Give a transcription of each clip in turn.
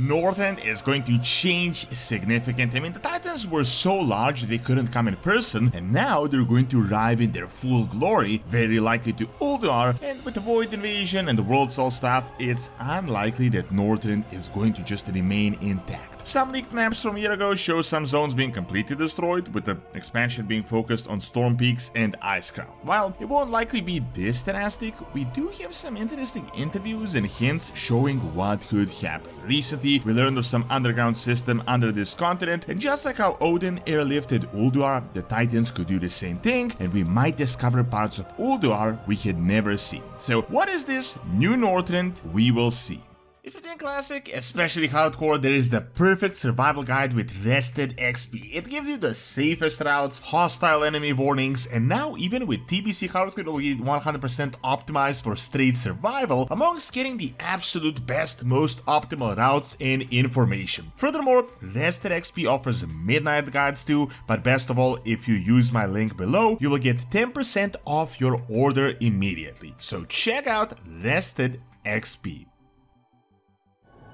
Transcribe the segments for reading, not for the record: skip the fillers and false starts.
Northrend is going to change significantly. I mean, the Titans were so large they couldn't come in person, and now they're going to arrive in their full glory, very likely to Ulduar, and with the Void Invasion and the World Soul stuff, it's unlikely that Northrend is going to just remain intact. Some leaked maps from a year ago show some zones being completely destroyed, with the expansion being focused on Stormpeaks and Icecrown. While it won't likely be this drastic, we do have some interesting interviews and hints showing what could happen. Recently, we learned of some underground system under this continent, and just like how Odyn airlifted Ulduar, the Titans could do the same thing, and we might discover parts of Ulduar we had never seen. So what is this new Northrend? We will see. If you think classic, especially hardcore, there is the perfect survival guide with rested XP. It gives you the safest routes, hostile enemy warnings, and now even with TBC hardcore, it'll be 100% optimized for straight survival, amongst getting the absolute best, most optimal routes and information. Furthermore, rested XP offers midnight guides too, but best of all, if you use my link below, you will get 10% off your order immediately. So check out rested XP.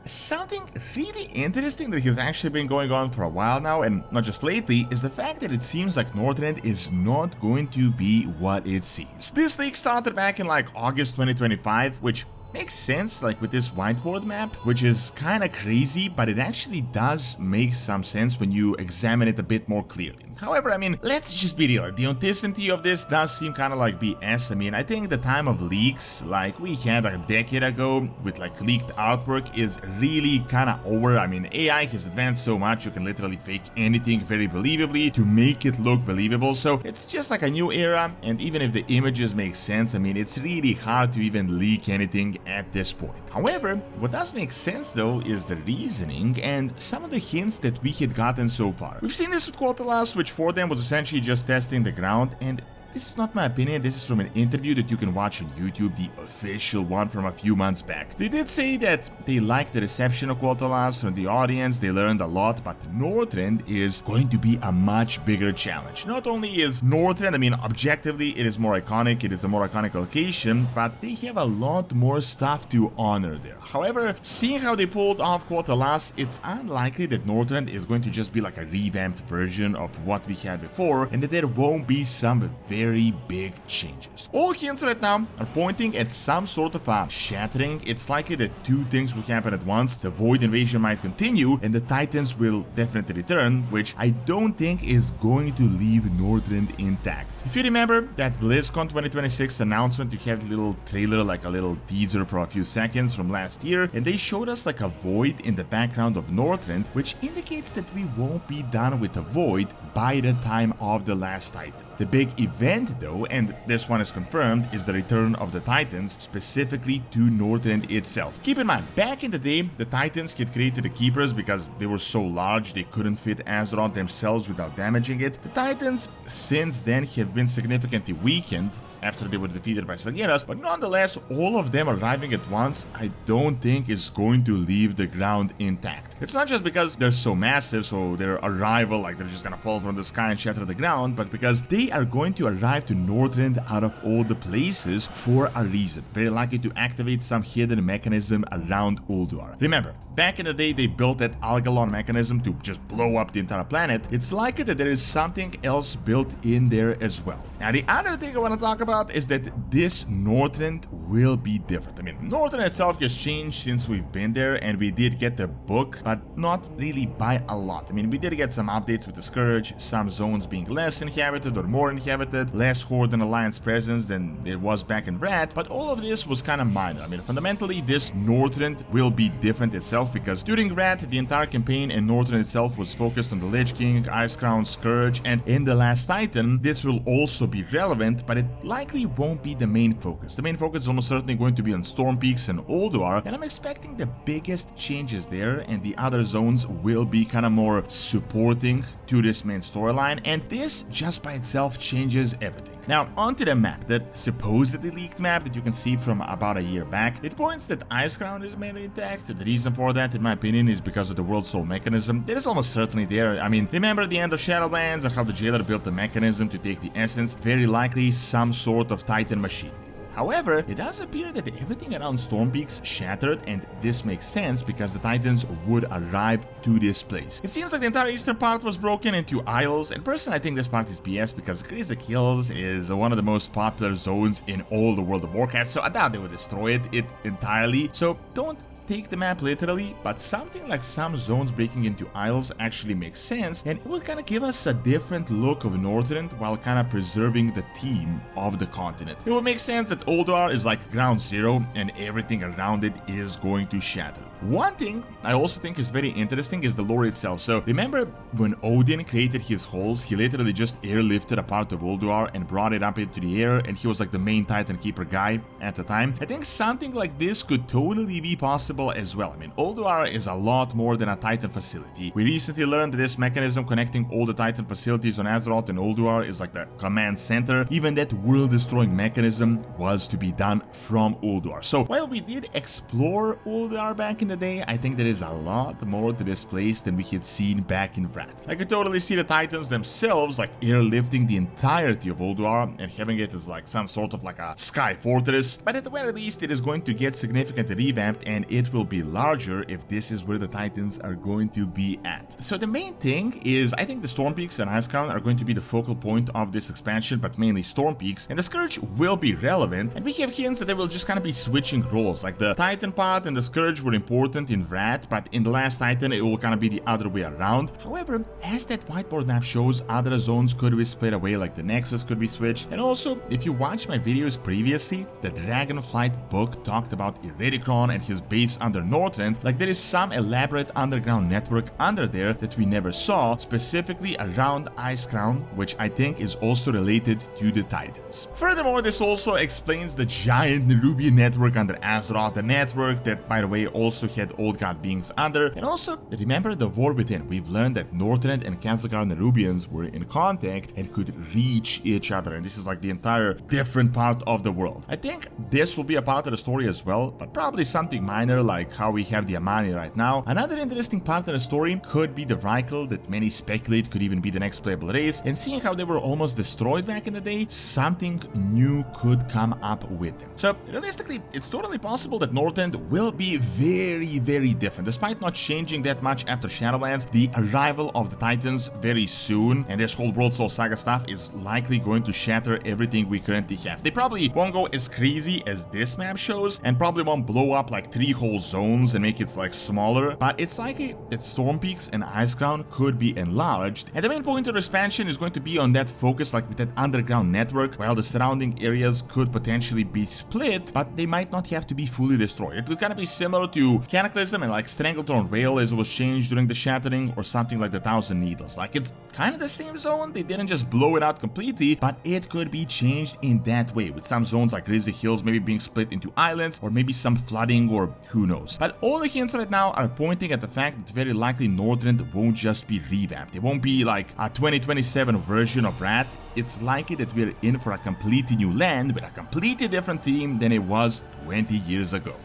Something really interesting that has actually been going on for a while now, and not just lately, is the fact that it seems like Northrend is not going to be what it seems. This leak started back in like August 2025, which makes sense, like with this whiteboard map, which is kinda crazy, but it actually does make some sense when you examine it a bit more clearly. However, I mean, let's just be real, the authenticity of this does seem kinda like BS. I mean, I think the time of leaks, like we had a decade ago, with like leaked artwork, is really kinda over. I mean, AI has advanced so much, you can literally fake anything very believably to make it look believable, so it's just like a new era, and even if the images make sense, I mean, it's really hard to even leak anything at this point. However, what does make sense though is the reasoning and some of the hints that we had gotten so far. We've seen this with Quarterlast, which for them was essentially just testing the ground, and this is not my opinion, this is from an interview that you can watch on YouTube, the official one from a few months back. They did say that they liked the reception of Quarterlast from the audience, they learned a lot, but Northrend is going to be a much bigger challenge. Not only is Northrend, I mean, objectively it is more iconic, it is a more iconic location, but they have a lot more stuff to honor there. However, seeing how they pulled off Quarterlast, it's unlikely that Northrend is going to just be like a revamped version of what we had before, and that there won't be some very big changes. All hints right now are pointing at some sort of a shattering. It's likely that two things will happen at once. The Void Invasion might continue, and the Titans will definitely return, which I don't think is going to leave Northrend intact. If you remember that BlizzCon 2026 announcement, you had a little trailer, like a little teaser for a few seconds from last year, and they showed us like a void in the background of Northrend, which indicates that we won't be done with the void by the time of the last Titan. The big event though, and this one is confirmed, is the return of the Titans, specifically to Northrend itself. Keep in mind, back in the day, the Titans had created the Keepers because they were so large they couldn't fit Azeroth themselves without damaging it. The Titans since then have been significantly weakened after they were defeated by Sageras, but nonetheless, all of them arriving at once, I don't think is going to leave the ground intact. It's not just because they're so massive, so their arrival, like they're just gonna fall from the sky and shatter the ground, but because they are going to arrive to Northrend out of all the places for a reason. Very likely to activate some hidden mechanism around Ulduar. Remember, back in the day they built that Algalon mechanism to just blow up the entire planet. It's likely that there is something else built in there as well. Now the other thing I want to talk about is that this Northrend will be different. I mean, Northrend itself has changed since we've been there, and we did get the book, but not really by a lot. I mean, we did get some updates with the Scourge, some zones being less inhabited or more inhabited, less Horde and Alliance presence than it was back in Rat, but all of this was kind of minor. I mean, fundamentally, this Northrend will be different itself, because during Rat, the entire campaign and Northrend itself was focused on the Lich King, Icecrown, Scourge, and in the last Titan, this will also be relevant, but it likely won't be the main focus. The main focus is almost certainly going to be on Stormpeaks and Ulduar, and I'm expecting the biggest changes there, and the other zones will be kind of more supporting to this main storyline, and this just by itself changes everything. Now, onto the map, that supposedly leaked map that you can see from about a year back. It points that Icecrown is mainly intact. The reason for that, in my opinion, is because of the World Soul mechanism. That is almost certainly there. I mean, remember the end of Shadowlands and how the Jailer built the mechanism to take the essence? Very likely some sort of Titan machine. However, it does appear that everything around Stormpeaks shattered, and this makes sense because the Titans would arrive to this place. It seems like the entire eastern part was broken into isles, and personally I think this part is BS because Crazy Hills is one of the most popular zones in all the World of Warcraft, so I doubt they would destroy it entirely, so don't take the map literally, but something like some zones breaking into isles actually makes sense, and it will kind of give us a different look of Northrend while kind of preserving the theme of the continent. It will make sense that Ulduar is like ground zero and everything around it is going to shatter. One thing I also think is very interesting is the lore itself. So remember when Odyn created his halls, he literally just airlifted a part of Ulduar and brought it up into the air, and he was like the main Titan Keeper guy at the time. I think something like this could totally be possible as well. I mean, Ulduar is a lot more than a Titan facility. We recently learned that this mechanism connecting all the Titan facilities on Azeroth and Ulduar is like the command center. Even that world-destroying mechanism was to be done from Ulduar. So while we did explore Ulduar back in the day, I think there is a lot more to this place than we had seen back in Wrath. I could totally see the Titans themselves like airlifting the entirety of Ulduar and having it as like some sort of like a sky fortress, but at the very least it is going to get significantly revamped, and it will be larger if this is where the Titans are going to be at. So the main thing is, I think the Stormpeaks and Icecrown are going to be the focal point of this expansion, but mainly Stormpeaks, and the Scourge will be relevant, and we have hints that they will just kind of be switching roles. Like the Titan part and the Scourge were important in Wrath, but in the last Titan it will kind of be the other way around. However, as that whiteboard map shows, other zones could be split away, like the Nexus could be switched, and also if you watch my videos previously, the Dragonflight book talked about Iridikron and his base under Northrend. Like there is some elaborate underground network under there that we never saw, specifically around Icecrown, which I think is also related to the Titans. Furthermore, this also explains the giant Nerubian network under Azeroth, the network that, by the way, also had old god beings under. And also, remember the War Within. We've learned that Northrend and Kazakar Nerubians were in contact and could reach each other, and this is like the entire different part of the world. I think this will be a part of the story as well, but probably something minor like how we have the Amani right now. Another interesting part of the story could be the Vrykul that many speculate could even be the next playable race, and seeing how they were almost destroyed back in the day, something new could come up with them. So realistically, it's totally possible that Northrend will be very different. Despite not changing that much after Shadowlands, the arrival of the Titans very soon, and this whole World Soul Saga stuff is likely going to shatter everything we currently have. They probably won't go as crazy as this map shows, and probably won't blow up like 3 whole zones and make it like smaller, but it's likely that Stormpeaks and Icecrown could be enlarged, and the main point of the expansion is going to be on that focus, like with that underground network, while the surrounding areas could potentially be split, but they might not have to be fully destroyed. It will kind of be similar to Cataclysm and like Stranglethorn Rail as it was changed during the Shattering, or something like the Thousand Needles. Like it's kind of the same zone, they didn't just blow it out completely, but it could be changed in that way, with some zones like Grizzly Hills maybe being split into islands, or maybe some flooding, or who knows. But all the hints right now are pointing at the fact that very likely Northrend won't just be revamped. It won't be like a 2027 version of Wrath. It's likely that we're in for a completely new land with a completely different theme than it was 20 years ago.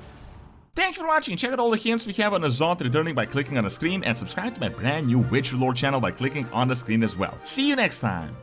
Thank you for watching. Check out all the hints we have on Azoth returning by clicking on the screen, and subscribe to my brand new Witcher lore channel by clicking on the screen as well. See you next time!